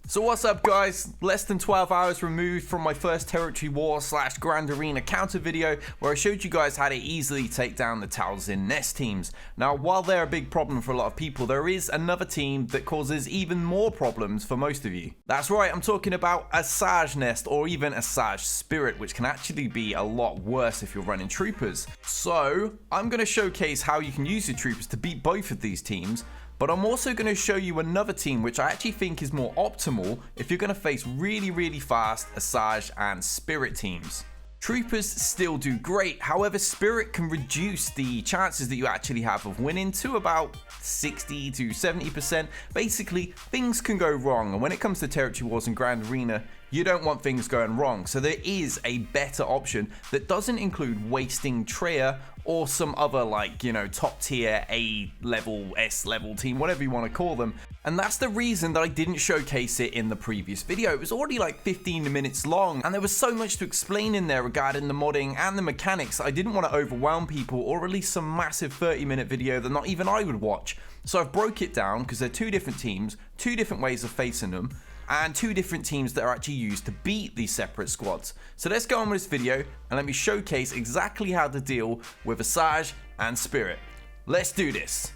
So what's up guys, less than 12 hours removed from my first Territory War / Grand Arena counter video where I showed you guys how to easily take down the Talzin nest teams. Now while they're a big problem for a lot of people, there is another team that causes even more problems for most of you. That's right, I'm talking about Asajj nest or even Asajj spirit, which can actually be a lot worse if you're running troopers. So I'm going to showcase how you can use your troopers to beat both of these teams. But I'm also going to show you another team which I actually think is more optimal if you're going to face really fast Asajj and Spirit teams. Troopers still do great, however Spirit can reduce the chances that you actually have of winning to about 60 to 70%. Basically, things can go wrong, and when it comes to Territory Wars and Grand Arena, you don't want things going wrong. So there is a better option that doesn't include wasting Treya or some other top tier A level, S level team, whatever you want to call them. And that's the reason that I didn't showcase it in the previous video. It was already like 15 minutes long and there was so much to explain in there regarding the modding and the mechanics. I didn't want to overwhelm people or release some massive 30-minute video that not even I would watch. So I've broke it down because they're two different teams, two different ways of facing them, and two different teams that are actually used to beat these separate squads. So let's go on with this video and let me showcase exactly how to deal with Asajj and Spirit. Let's do this.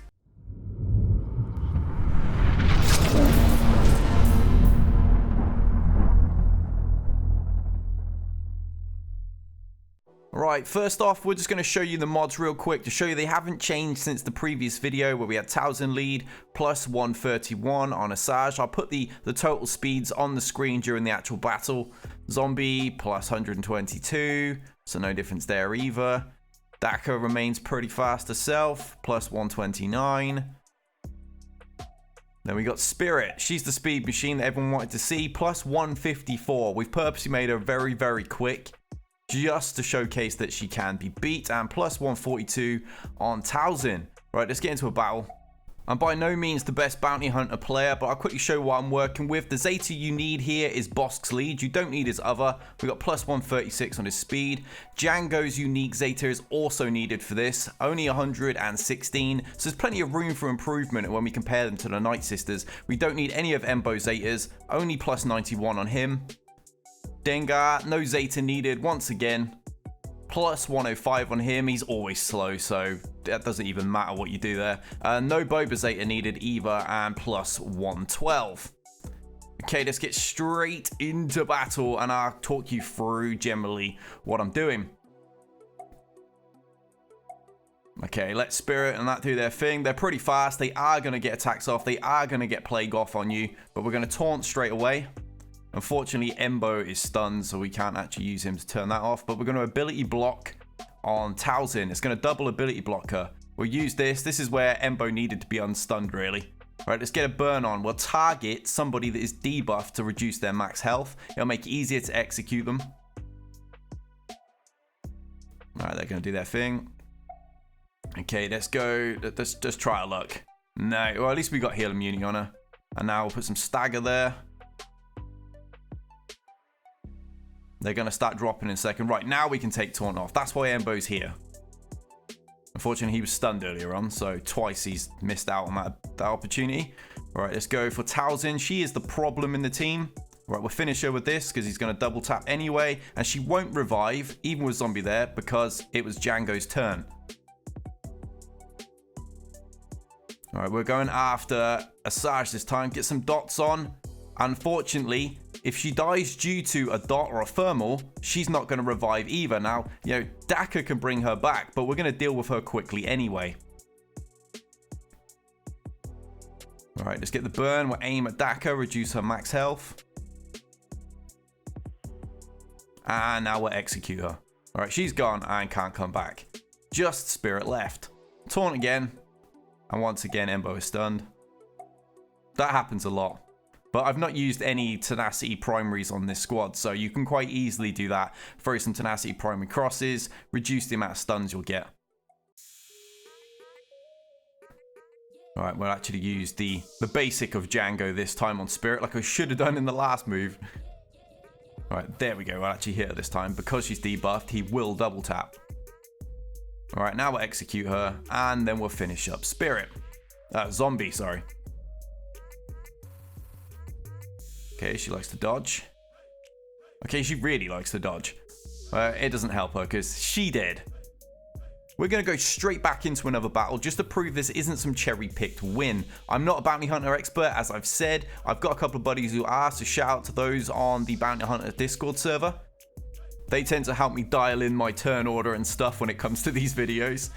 Right, first off, we're just going to show you the mods real quick to show you they haven't changed since the previous video where we had Talzin lead plus 131 on Asajj. I'll put the total speeds on the screen during the actual battle. Zombie plus 122, so no difference there either. Daka remains pretty fast herself, plus 129. Then we got Spirit. She's the speed machine that everyone wanted to see, plus 154. We've purposely made her very quick, just to showcase that she can be beat, and plus 142 on Talzin. Right, let's get into a battle. I'm by no means the best bounty hunter player, but I'll quickly show what I'm working with. The Zeta you need here is Bosk's lead. You don't need his other. We got plus 136 on his speed. Django's unique Zeta is also needed for this, only 116. So there's plenty of room for improvement when we compare them to the Nightsisters. We don't need any of Embo's Zetas, only plus 91 on him. Dengar, no Zeta needed once again, plus 105 on him. He's always slow, so that doesn't even matter what you do there. No Boba Zeta needed either, and plus 112. Okay, let's get straight into battle, and I'll talk you through generally what I'm doing. Okay, let Spirit and that do their thing. They're pretty fast. They are going to get attacks off. They are going to get plague off on you, but we're going to taunt straight away. Unfortunately, Embo is stunned, so we can't actually use him to turn that off. But we're going to ability block on Talzin. It's going to double ability block her. We'll use this. This is where Embo needed to be unstunned, really. All right, let's get a burn on. We'll target somebody that is debuffed to reduce their max health. It'll make it easier to execute them. All right, they're going to do their thing. Okay, let's go. Let's just try our luck. No, well, at least we got heal immunity on her. And now we'll put some stagger there. They're going to start dropping in a second. Right, now we can take taunt off. That's why Embo's here. Unfortunately, he was stunned earlier on, so twice he's missed out on that opportunity. All right, let's go for Talzin. She is the problem in the team. All right, we'll finish her with this because he's going to double tap anyway. And she won't revive, even with Zombie there, because it was Django's turn. All right, we're going after Asajj this time. Get some dots on. Unfortunately, if she dies due to a dot or a thermal, she's not going to revive either. Now, Daka can bring her back, but we're going to deal with her quickly anyway. All right, let's get the burn. We'll aim at Daka, reduce her max health. And now we'll execute her. All right, she's gone and can't come back. Just Spirit left. Taunt again. And once again, Embo is stunned. That happens a lot. But I've not used any Tenacity primaries on this squad, so you can quite easily do that. Throw some Tenacity primary crosses, reduce the amount of stuns you'll get. Alright, we'll actually use the basic of Django this time on Spirit, like I should have done in the last move. Alright, there we go. We'll actually hit her this time. Because she's debuffed, he will double tap. Alright, now we'll execute her, and then we'll finish up Spirit. Zombie, sorry. Okay, she likes to dodge. Okay, she really likes to dodge. It doesn't help her because she did. We're going to go straight back into another battle just to prove this isn't some cherry-picked win. I'm not a bounty hunter expert, as I've said. I've got a couple of buddies who are, so shout out to those on the bounty hunter Discord server. They tend to help me dial in my turn order and stuff when it comes to these videos.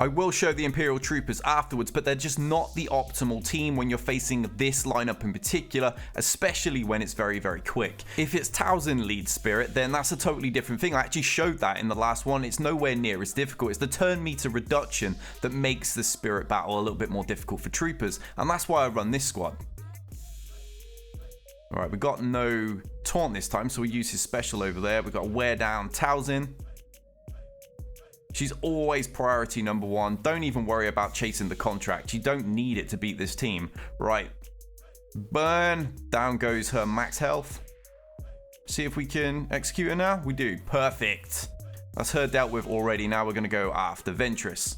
I will show the Imperial Troopers afterwards, but they're just not the optimal team when you're facing this lineup in particular, especially when it's very, very quick. If it's Talzin lead spirit, then that's a totally different thing. I actually showed that in the last one. It's nowhere near as difficult. It's the turn meter reduction that makes the spirit battle a little bit more difficult for troopers, and that's why I run this squad. All right, we got no taunt this time, so we use his special over there. We've got to wear down Talzin. She's always priority number one. Don't even worry about chasing the contract. You don't need it to beat this team. Right. Burn. Down goes her max health. See if we can execute her now. We do. Perfect. That's her dealt with already. Now we're going to go after Ventress.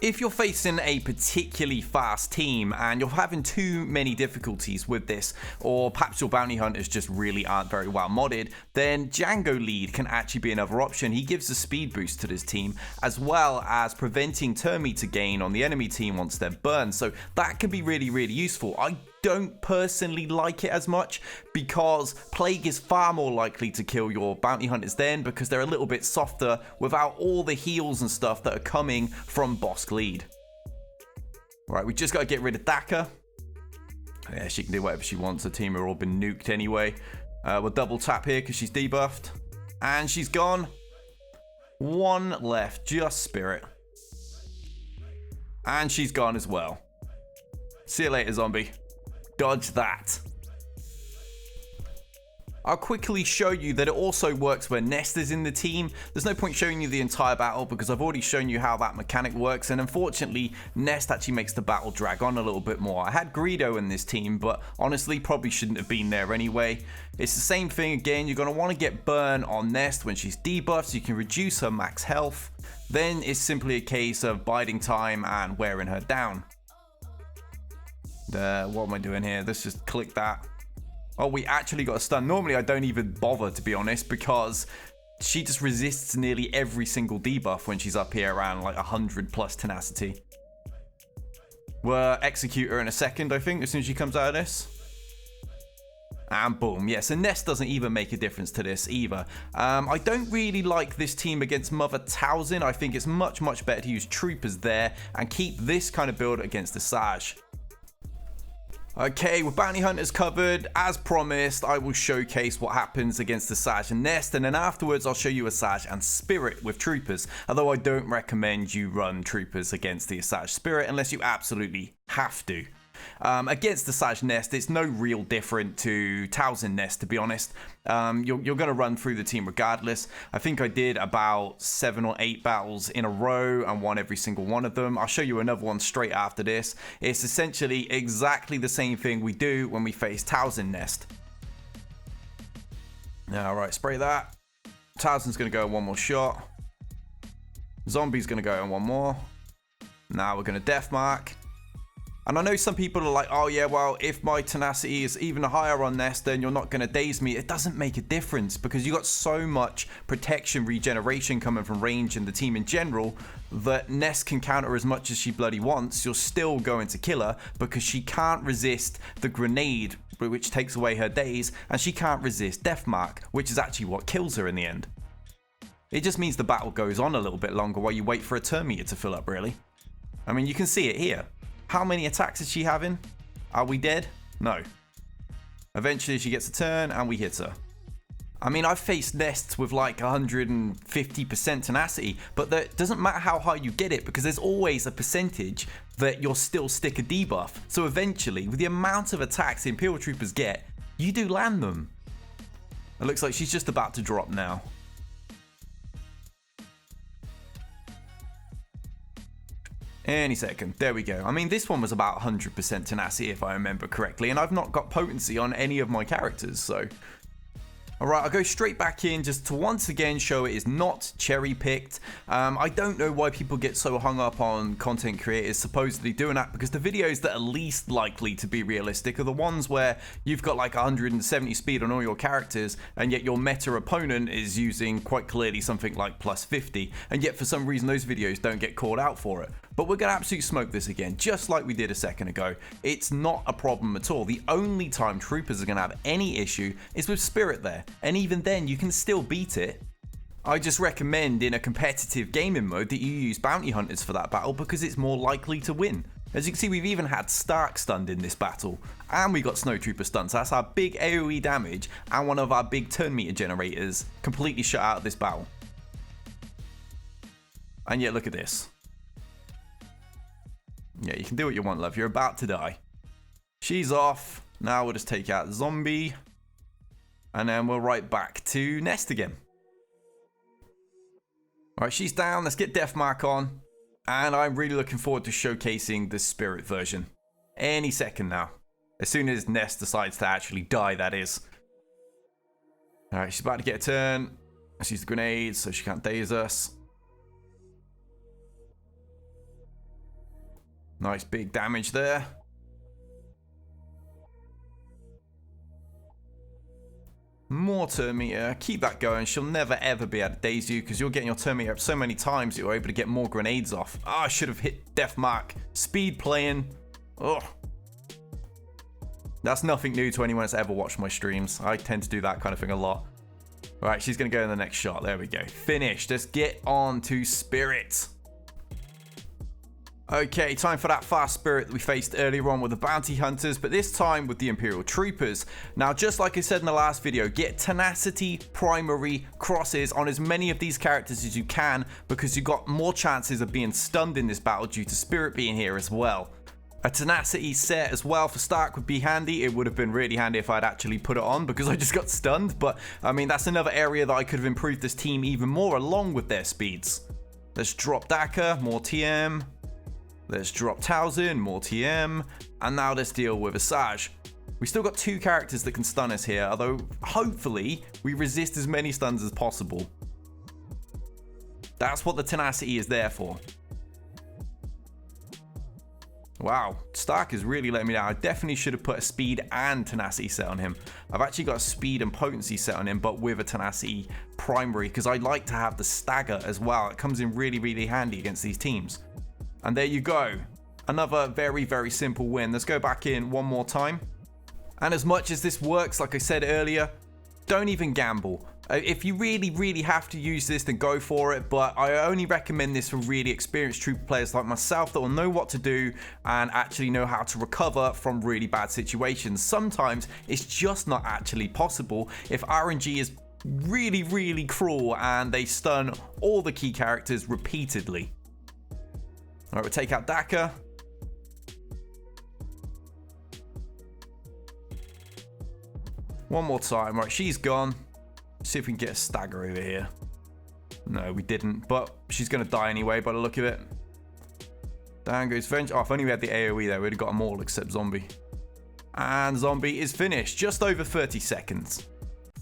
If you're facing a particularly fast team and you're having too many difficulties with this, or perhaps your bounty hunters just really aren't very well modded, then Django lead can actually be another option. He gives a speed boost to this team, as well as preventing turn meter gain on the enemy team once they're burned. So that can be really, really useful. I don't personally like it as much because Plague is far more likely to kill your bounty hunters then, because they're a little bit softer without all the heals and stuff that are coming from Bosk lead. Right, we just got to get rid of Daka. Yeah, she can do whatever she wants. The team have all been nuked anyway. We'll double tap here because she's debuffed. And she's gone. One left, just Spirit. And she's gone as well. See you later, zombie. Dodge that. I'll quickly show you that it also works when Nest is in the team. There's no point showing you the entire battle because I've already shown you how that mechanic works, and unfortunately Nest actually makes the battle drag on a little bit more. I had Greedo in this team, but honestly probably shouldn't have been there anyway. It's the same thing again. You're going to want to get burn on Nest when she's debuffed so you can reduce her max health. Then it's simply a case of biding time and wearing her down. What am I doing here? Let's just click that. Oh, we actually got a stun. Normally I don't even bother, to be honest, because she just resists nearly every single debuff when she's up here around like 100 plus tenacity. We'll execute her in a second, I think, as soon as she comes out of this. And boom. Yeah, so Nest doesn't even make a difference to this either. I don't really like this team against Mother Talzin. I think it's much, much better to use Troopers there and keep this kind of build against Asajj. Okay, with bounty hunters covered, as promised, I will showcase what happens against Asajj and Nest, and then afterwards I'll show you Asajj and Spirit with Troopers, although I don't recommend you run Troopers against the Asajj Spirit unless you absolutely have to. Against the Asajj Nest, it's no real different to Talzin Nest, to be honest. You're going to run through the team regardless. I think I did about 7 or 8 battles in a row and won every single one of them. I'll show you another one straight after this. It's essentially exactly the same thing we do when we face Talzin Nest. Alright, spray that. Talzin's going to go in one more shot. Zombie's going to go in one more. Now we're going to Deathmark. And I know some people are like, oh yeah, well, if my tenacity is even higher on Nest, then you're not going to daze me. It doesn't make a difference because you got so much protection regeneration coming from range and the team in general that Nest can counter as much as she bloody wants. You're still going to kill her because she can't resist the grenade, which takes away her daze, and she can't resist Deathmark, which is actually what kills her in the end. It just means the battle goes on a little bit longer while you wait for a turn meter to fill up, really. I mean, you can see it here. How many attacks is she having? Are we dead? No. Eventually she gets a turn and we hit her. I mean, I've faced Nests with like 150% tenacity, but that doesn't matter how high you get it because there's always a percentage that you'll still stick a debuff. So eventually, with the amount of attacks the Imperial Troopers get, you do land them. It looks like she's just about to drop now. Any second. There we go. I mean, this one was about 100% tenacity if I remember correctly, and I've not got potency on any of my characters, so Alright, I'll go straight back in just to once again show it is not cherry picked. I don't know why people get so hung up on content creators supposedly doing that, because the videos that are least likely to be realistic are the ones where you've got like 170 speed on all your characters and yet your meta opponent is using quite clearly something like plus 50, and yet for some reason those videos don't get called out for it. But we're going to absolutely smoke this again, just like we did a second ago. It's not a problem at all. The only time Troopers are going to have any issue is with Spirit there. And even then, you can still beat it. I just recommend in a competitive gaming mode that you use Bounty Hunters for that battle, because it's more likely to win. As you can see, we've even had Stark stunned in this battle. And we got Snowtrooper stunned. So that's our big AoE damage and one of our big turn meter generators completely shut out of this battle. And yet, look at this. Yeah, you can do what you want, love. You're about to die. She's off. Now we'll just take out the zombie. And then we're right back to Nest again. Alright, she's down. Let's get Deathmark on. And I'm really looking forward to showcasing the Spirit version. Any second now. As soon as Nest decides to actually die, that is. Alright, she's about to get a turn. Let's use the grenades so she can't daze us. Nice big damage there. More turn meter. Keep that going. She'll never ever be able to daze you because you're getting your turn meter up so many times that you're able to get more grenades off. Ah, I should have hit Deathmark. Speed playing. Ugh. That's nothing new to anyone that's ever watched my streams. I tend to do that kind of thing a lot. Alright, she's going to go in the next shot. There we go. Finished. Let's get on to Spirit. Okay, time for that fast Spirit that we faced earlier on with the Bounty Hunters, but this time with the Imperial Troopers. Now, just like I said in the last video, get Tenacity Primary Crosses on as many of these characters as you can, because you've got more chances of being stunned in this battle due to Spirit being here as well. A Tenacity set as well for Stark would be handy. It would have been really handy if I'd actually put it on because I just got stunned, but I mean, that's another area that I could have improved this team even more along with their speeds. Let's drop Daka, more TM. Let's drop Talzin, more TM, and now let's deal with Asajj. We still got two characters that can stun us here, although hopefully we resist as many stuns as possible. That's what the Tenacity is there for. Wow, Stark is really letting me down. I definitely should have put a speed and Tenacity set on him. I've actually got a speed and potency set on him, but with a Tenacity primary, because I like to have the stagger as well. It comes in really, really handy against these teams. And there you go. Another very, very simple win. Let's go back in one more time. And as much as this works, like I said earlier, don't even gamble. If you really, really have to use this, then go for it. But I only recommend this for really experienced trooper players like myself that will know what to do and actually know how to recover from really bad situations. Sometimes it's just not actually possible if RNG is really, really cruel and they stun all the key characters repeatedly. Alright, we'll take out Daka. One more time. Right, she's gone. See if we can get a stagger over here. No, we didn't, but she's going to die anyway by the look of it. Down goes Venge. Oh, if only we had the AoE there, we'd have got them all except Zombie. And Zombie is finished. Just over 30 seconds.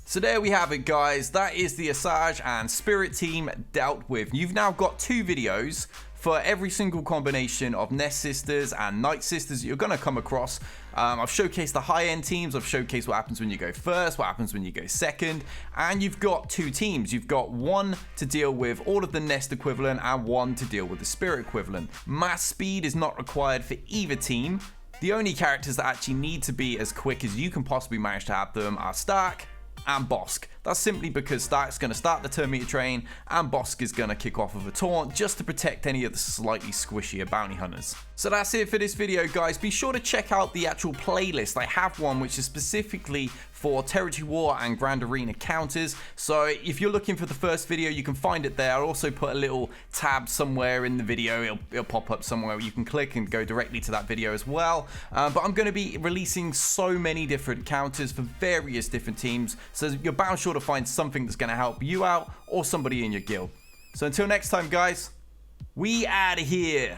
So there we have it, guys. That is the Asajj and Spirit team dealt with. You've now got two videos for every single combination of Nightsisters and Nightsisters that you're going to come across. I've showcased the high-end teams, I've showcased what happens when you go first, what happens when you go second, and you've got two teams. You've got one to deal with all of the Nest equivalent and one to deal with the Spirit equivalent. Mass speed is not required for either team. The only characters that actually need to be as quick as you can possibly manage to have them are Stark and Bossk. That's simply because Stark's going to start the turn meter train and Bossk is going to kick off with a taunt just to protect any of the slightly squishier bounty hunters. So that's it for this video, guys. Be sure to check out the actual playlist. I have one which is specifically for Territory War and Grand Arena counters. So if you're looking for the first video, you can find it there. I'll also put a little tab somewhere in the video. It'll pop up somewhere where you can click and go directly to that video as well. But I'm going to be releasing so many different counters for various different teams. So you're bound sure to find something that's going to help you out or somebody in your guild. So until next time, guys, we out of here.